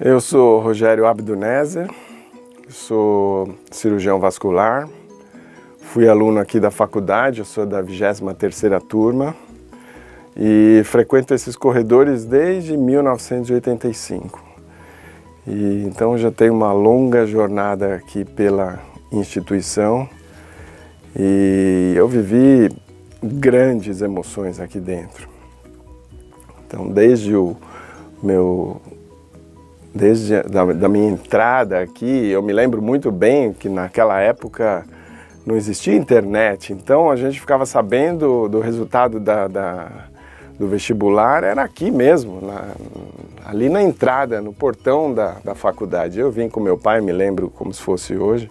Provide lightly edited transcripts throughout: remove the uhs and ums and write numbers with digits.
Eu sou Rogério Abdunezer, sou cirurgião vascular, fui aluno aqui da faculdade, eu sou da 23ª turma e frequento esses corredores desde 1985. Então já tenho uma longa jornada aqui pela instituição e eu vivi grandes emoções aqui dentro. Então desde da minha entrada aqui, eu me lembro muito bem que naquela época não existia internet, então a gente ficava sabendo do resultado do vestibular, era aqui mesmo, ali na entrada, no portão da faculdade. Eu vim com meu pai, me lembro como se fosse hoje,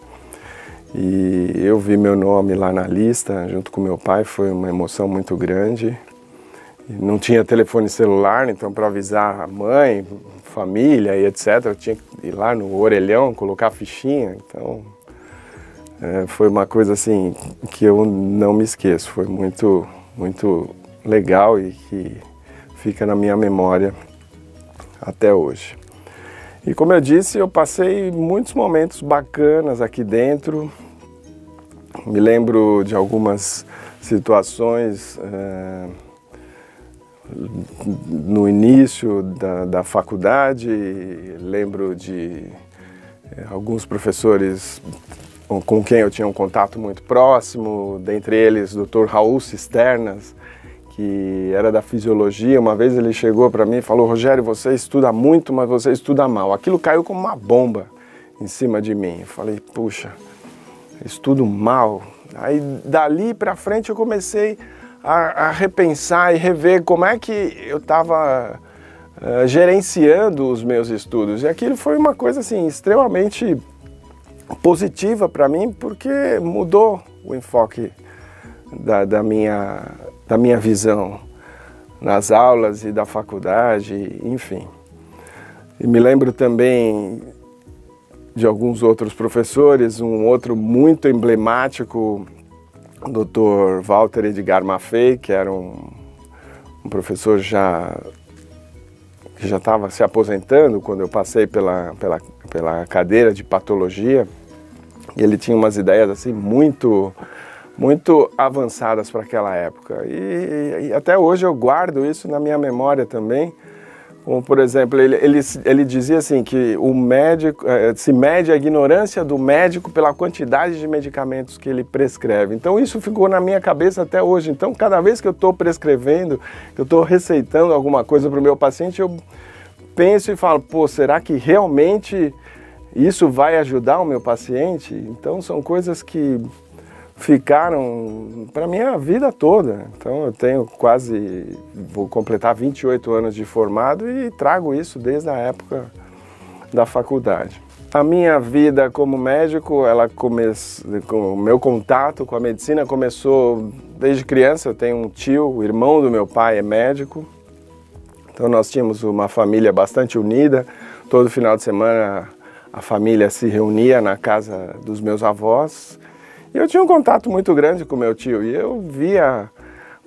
e eu vi meu nome lá na lista junto com meu pai, foi uma emoção muito grande. Não tinha telefone celular, então para avisar a mãe, família e etc, eu tinha que ir lá no orelhão, colocar a fichinha, então foi uma coisa assim que eu não me esqueço, foi muito, muito legal e que fica na minha memória até hoje. E como eu disse, eu passei muitos momentos bacanas aqui dentro, me lembro de algumas situações no início da faculdade, lembro de alguns professores com quem eu tinha um contato muito próximo, dentre eles o Dr. Raul Cisternas, que era da fisiologia. Uma vez ele chegou para mim e falou: Rogério, você estuda muito, mas você estuda mal. Aquilo caiu como uma bomba em cima de mim. Eu falei, puxa, estudo mal. Aí dali para frente eu comecei a repensar e rever como é que eu estava gerenciando os meus estudos. E aquilo foi uma coisa assim extremamente positiva para mim, porque mudou o enfoque da minha visão nas aulas e da faculdade, enfim. E me lembro também de alguns outros professores, um outro muito emblemático, o Dr. Walter Edgar Maffei, que era um professor que já estava se aposentando quando eu passei pela cadeira de patologia, e ele tinha umas ideias assim muito avançadas para aquela época, e até hoje eu guardo isso na minha memória também. Como, por exemplo, ele dizia assim que o médico se mede a ignorância do médico pela quantidade de medicamentos que ele prescreve. Então isso ficou na minha cabeça até hoje. Então cada vez que eu estou prescrevendo, que eu estou receitando alguma coisa para o meu paciente, eu penso e falo, pô, será que realmente isso vai ajudar o meu paciente? Então são coisas que ficaram para minha vida toda. Então eu tenho vou completar 28 anos de formado e trago isso desde a época da faculdade. A minha vida como médico, o meu contato com a medicina começou desde criança. Eu tenho um tio, o irmão do meu pai é médico, então nós tínhamos uma família bastante unida. Todo final de semana a família se reunia na casa dos meus avós. E eu tinha um contato muito grande com meu tio e eu via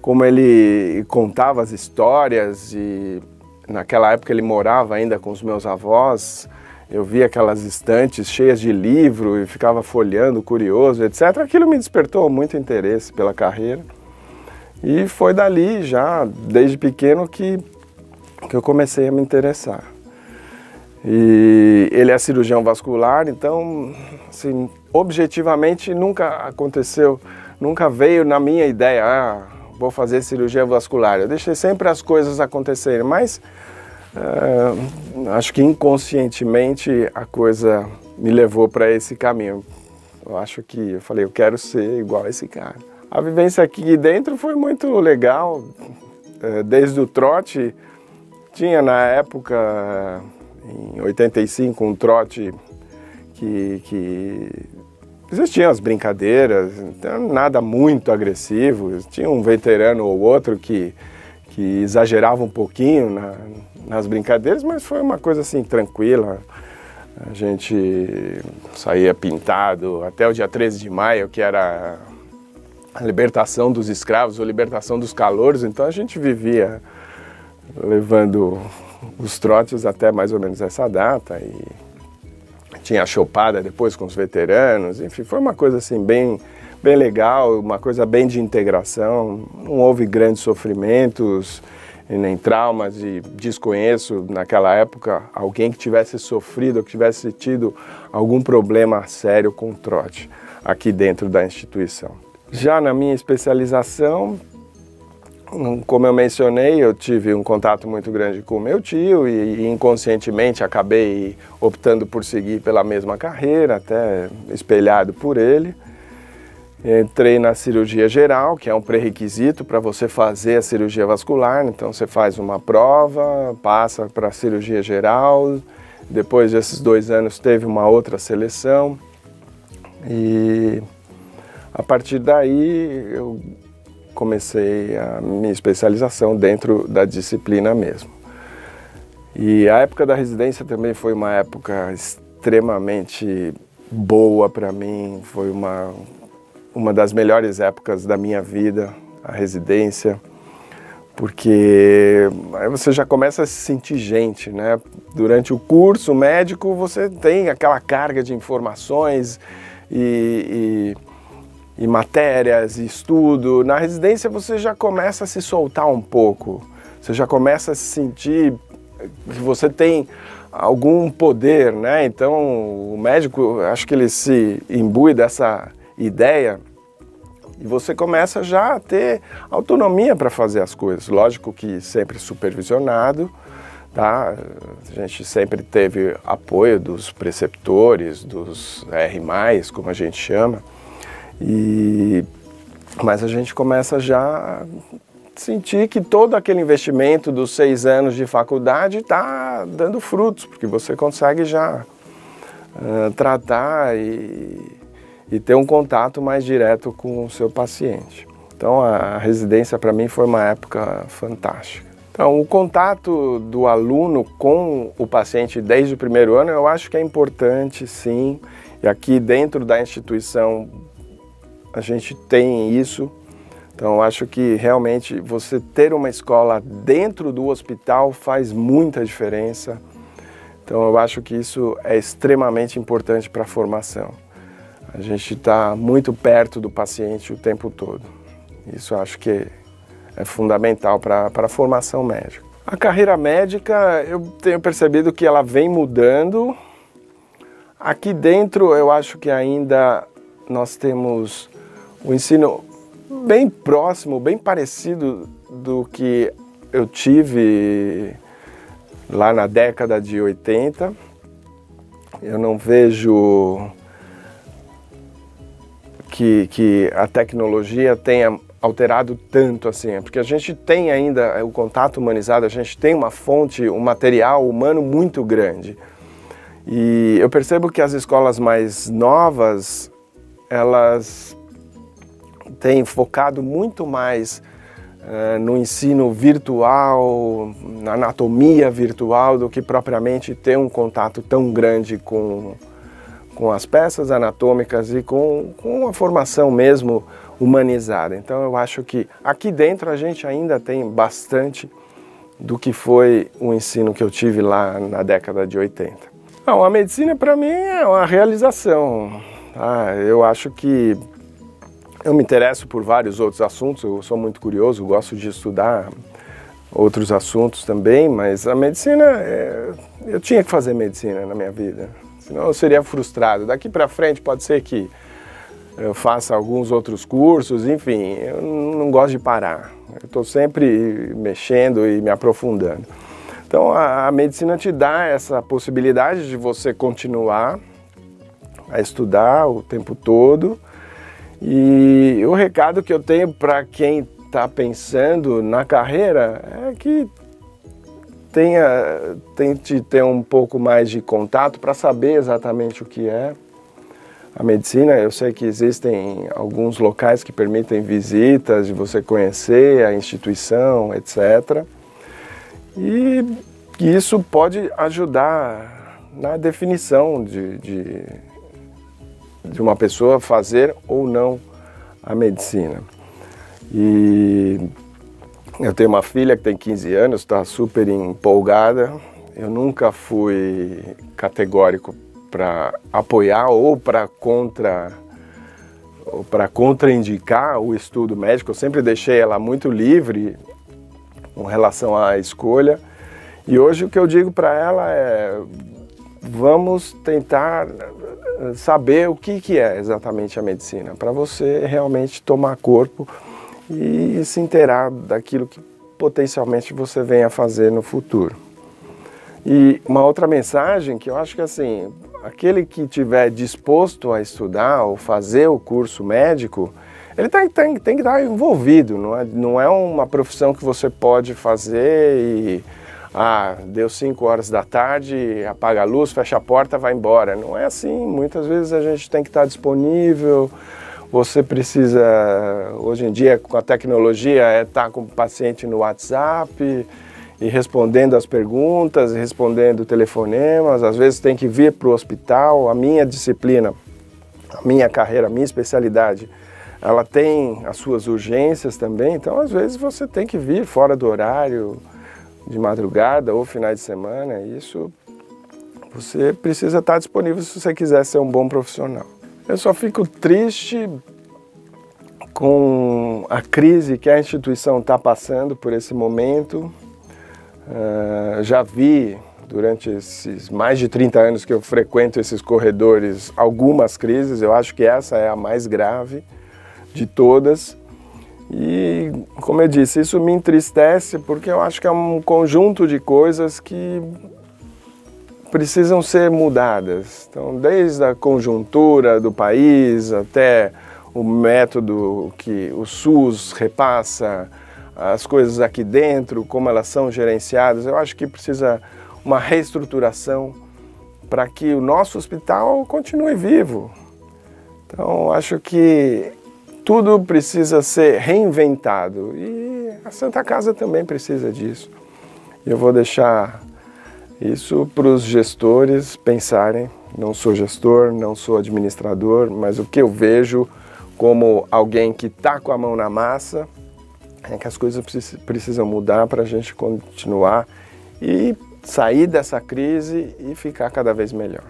como ele contava as histórias, e naquela época ele morava ainda com os meus avós. Eu via aquelas estantes cheias de livro e ficava folheando, curioso, etc. Aquilo me despertou muito interesse pela carreira e foi dali já, desde pequeno, que eu comecei a me interessar. E ele é cirurgião vascular, então, assim, objetivamente nunca aconteceu, nunca veio na minha ideia, vou fazer cirurgia vascular. Eu deixei sempre as coisas acontecerem, mas acho que inconscientemente a coisa me levou para esse caminho. Eu falei, eu quero ser igual a esse cara. A vivência aqui dentro foi muito legal, desde o trote. Tinha na época, em 85, um trote que existiam as brincadeiras, então nada muito agressivo. Tinha um veterano ou outro que exagerava um pouquinho nas brincadeiras, mas foi uma coisa assim tranquila. A gente saía pintado até o dia 13 de maio, que era a libertação dos escravos, ou libertação dos calouros, então a gente vivia levando os trotes até mais ou menos essa data, e tinha a chopada depois com os veteranos, enfim, foi uma coisa assim bem legal, uma coisa bem de integração, não houve grandes sofrimentos e nem traumas, e desconheço naquela época alguém que tivesse sofrido ou que tivesse tido algum problema sério com o trote aqui dentro da instituição. Já na minha especialização, como eu mencionei, eu tive um contato muito grande com o meu tio e inconscientemente acabei optando por seguir pela mesma carreira, até espelhado por ele. Entrei na cirurgia geral, que é um pré-requisito para você fazer a cirurgia vascular, então você faz uma prova, passa para a cirurgia geral, depois desses 2 anos teve uma outra seleção e a partir daí eu comecei a minha especialização dentro da disciplina mesmo. E a época da residência também foi uma época extremamente boa para mim, foi uma das melhores épocas da minha vida, a residência, porque aí você já começa a se sentir gente, né? Durante o curso médico você tem aquela carga de informações e matérias, e estudo. Na residência você já começa a se soltar um pouco, você já começa a se sentir que você tem algum poder, né? Então o médico, acho que ele se imbui dessa ideia e você começa já a ter autonomia para fazer as coisas. Lógico que sempre supervisionado, tá? A gente sempre teve apoio dos preceptores, dos R+, como a gente chama, mas a gente começa já a sentir que todo aquele investimento dos 6 anos de faculdade está dando frutos, porque você consegue já tratar e ter um contato mais direto com o seu paciente. Então a residência para mim foi uma época fantástica. Então o contato do aluno com o paciente desde o primeiro ano eu acho que é importante, sim, e aqui dentro da instituição a gente tem isso. Então eu acho que realmente você ter uma escola dentro do hospital faz muita diferença. Então eu acho que isso é extremamente importante para a formação. A gente está muito perto do paciente o tempo todo. Isso eu acho que é fundamental para a formação médica. A carreira médica, eu tenho percebido que ela vem mudando. Aqui dentro eu acho que ainda nós temos o ensino bem próximo, bem parecido do que eu tive lá na década de 80. Eu não vejo que a tecnologia tenha alterado tanto assim, porque a gente tem ainda o contato humanizado, a gente tem uma fonte, um material humano muito grande. E eu percebo que as escolas mais novas, elas têm focado muito mais no ensino virtual, na anatomia virtual, do que propriamente ter um contato tão grande com as peças anatômicas e com a formação mesmo humanizada. Então eu acho que aqui dentro a gente ainda tem bastante do que foi o ensino que eu tive lá na década de 80. Não, a medicina para mim é uma realização. Tá? Eu acho que eu me interesso por vários outros assuntos, eu sou muito curioso, gosto de estudar outros assuntos também, mas a medicina, eu tinha que fazer medicina na minha vida. Senão eu seria frustrado. Daqui para frente pode ser que eu faça alguns outros cursos, enfim, eu não gosto de parar. Eu estou sempre mexendo e me aprofundando. Então a medicina te dá essa possibilidade de você continuar a estudar o tempo todo. E o recado que eu tenho para quem está pensando na carreira é que tente ter um pouco mais de contato para saber exatamente o que é a medicina. Eu sei que existem alguns locais que permitem visitas, de você conhecer a instituição, etc. E que isso pode ajudar na definição de uma pessoa fazer ou não a medicina. E Eu tenho uma filha que tem 15 anos, está super empolgada. Eu nunca fui categórico para apoiar ou para contraindicar o estudo médico. Eu sempre deixei ela muito livre com relação à escolha. E hoje o que eu digo para ela é: vamos tentar saber o que é exatamente a medicina, para você realmente tomar corpo e se inteirar daquilo que potencialmente você venha a fazer no futuro. E uma outra mensagem que eu acho que assim, aquele que estiver disposto a estudar ou fazer o curso médico, ele tem que estar envolvido, não é uma profissão que você pode fazer e deu 5 horas da tarde, apaga a luz, fecha a porta, vai embora. Não é assim, muitas vezes a gente tem que estar disponível. Você precisa, hoje em dia, com a tecnologia, estar com o paciente no WhatsApp e respondendo as perguntas, respondendo telefonemas. Às vezes tem que vir para o hospital. A minha disciplina, a minha carreira, a minha especialidade, ela tem as suas urgências também. Então, às vezes, você tem que vir fora do horário, de madrugada ou finais de semana. Isso você precisa estar disponível se você quiser ser um bom profissional. Eu só fico triste com a crise que a instituição está passando por esse momento. Já vi, durante esses mais de 30 anos que eu frequento esses corredores, algumas crises. Eu acho que essa é a mais grave de todas. E, como eu disse, isso me entristece porque eu acho que é um conjunto de coisas que precisam ser mudadas. Então, desde a conjuntura do país até o método que o SUS repassa, as coisas aqui dentro, como elas são gerenciadas, eu acho que precisa uma reestruturação para que o nosso hospital continue vivo. Então, acho que tudo precisa ser reinventado e a Santa Casa também precisa disso. Eu vou deixar isso para os gestores pensarem. Não sou gestor, não sou administrador, mas o que eu vejo como alguém que está com a mão na massa é que as coisas precisam mudar para a gente continuar e sair dessa crise e ficar cada vez melhor.